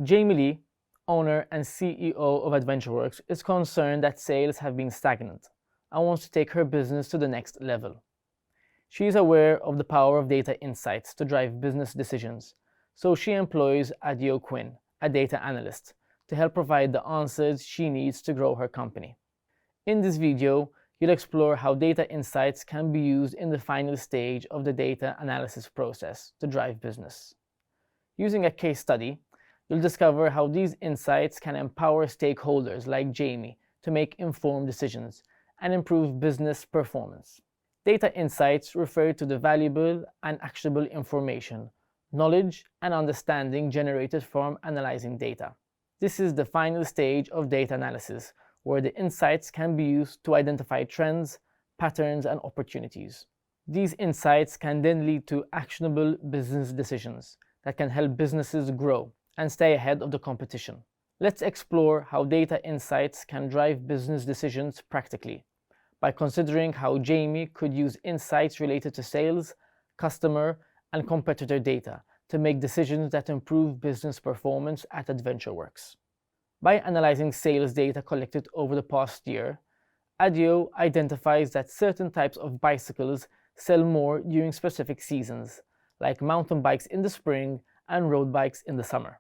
Jamie Lee, owner and CEO of AdventureWorks, is concerned that sales have been stagnant and wants to take her business to the next level. She is aware of the power of data insights to drive business decisions, so she employs Adio Quinn, a data analyst, to help provide the answers she needs to grow her company. In this video, you'll explore how data insights can be used in the final stage of the data analysis process to drive business. Using a case study, you'll discover how these insights can empower stakeholders like Jamie to make informed decisions and improve business performance. Data insights refer to the valuable and actionable information, knowledge, and understanding generated from analyzing data. This is the final stage of data analysis, where the insights can be used to identify trends, patterns, and opportunities. These insights can then lead to actionable business decisions that can help businesses grow and stay ahead of the competition. Let's explore how data insights can drive business decisions practically, by considering how Jamie could use insights related to sales, customer, and competitor data to make decisions that improve business performance at AdventureWorks. By analyzing sales data collected over the past year, Adio identifies that certain types of bicycles sell more during specific seasons, like mountain bikes in the spring and road bikes in the summer.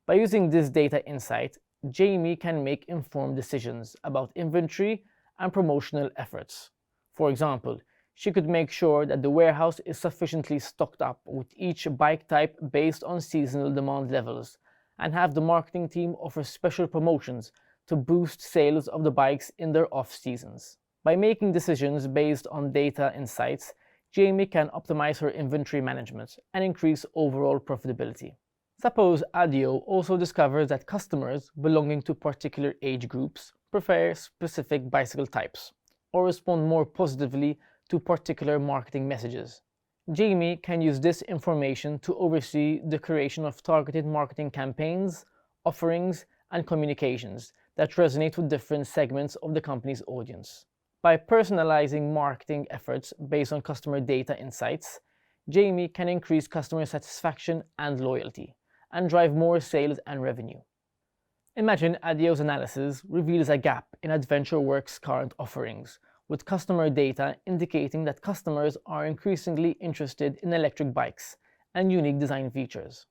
By using this data insight, Jamie can make informed decisions about inventory and promotional efforts. For example, she could make sure that the warehouse is sufficiently stocked up with each bike type based on seasonal demand levels, and have the marketing team offer special promotions to boost sales of the bikes in their off-seasons. By making decisions based on data insights, Jamie can optimize her inventory management and increase overall profitability. Suppose Adio also discovers that customers belonging to particular age groups prefer specific bicycle types or respond more positively to particular marketing messages. Jamie can use this information to oversee the creation of targeted marketing campaigns, offerings, and communications that resonate with different segments of the company's audience. By personalizing marketing efforts based on customer data insights, Jamie can increase customer satisfaction and loyalty, and drive more sales and revenue. Imagine Adio's analysis reveals a gap in AdventureWorks' current offerings, with customer data indicating that customers are increasingly interested in electric bikes and unique design features.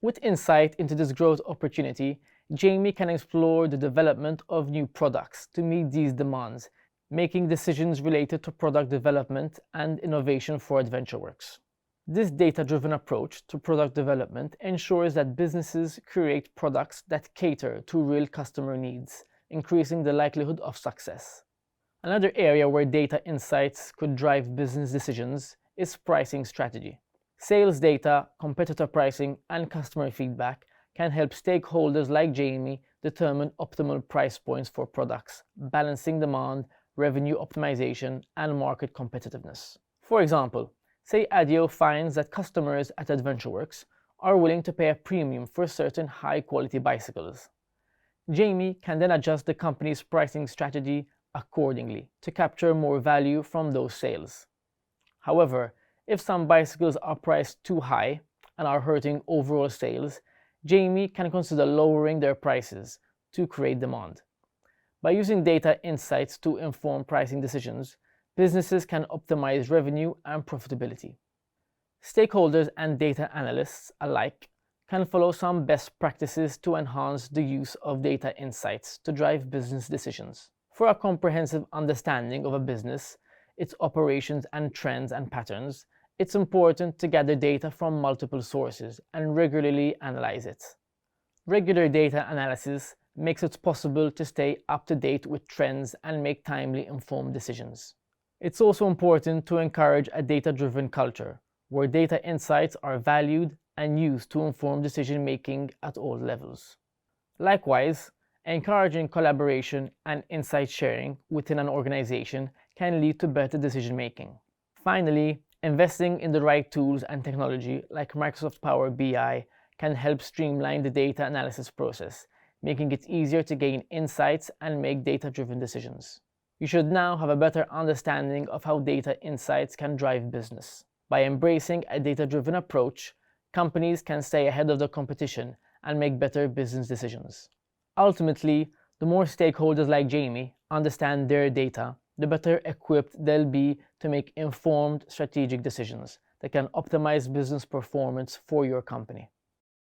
With insight into this growth opportunity, Jamie can explore the development of new products to meet these demands, making decisions related to product development and innovation for AdventureWorks. This data-driven approach to product development ensures that businesses create products that cater to real customer needs, increasing the likelihood of success. Another area where data insights could drive business decisions is pricing strategy. Sales data, competitor pricing, and customer feedback can help stakeholders like Jamie determine optimal price points for products, balancing demand, revenue optimization, and market competitiveness. For example, say Adio finds that customers at AdventureWorks are willing to pay a premium for certain high-quality bicycles. Jamie can then adjust the company's pricing strategy accordingly to capture more value from those sales. However, if some bicycles are priced too high and are hurting overall sales, Jamie can consider lowering their prices to create demand. By using data insights to inform pricing decisions, businesses can optimize revenue and profitability. Stakeholders and data analysts alike can follow some best practices to enhance the use of data insights to drive business decisions. For a comprehensive understanding of a business, its operations and trends and patterns, it's important to gather data from multiple sources and regularly analyze it. Regular data analysis makes it possible to stay up to date with trends and make timely, informed decisions. It's also important to encourage a data-driven culture, where data insights are valued and used to inform decision-making at all levels. Likewise, encouraging collaboration and insight sharing within an organization can lead to better decision-making. Finally, investing in the right tools and technology like Microsoft Power BI can help streamline the data analysis process, making it easier to gain insights and make data-driven decisions. You should now have a better understanding of how data insights can drive business. By embracing a data-driven approach, companies can stay ahead of the competition and make better business decisions. Ultimately, the more stakeholders like Jamie understand their data, the better equipped they'll be to make informed strategic decisions that can optimize business performance for your company.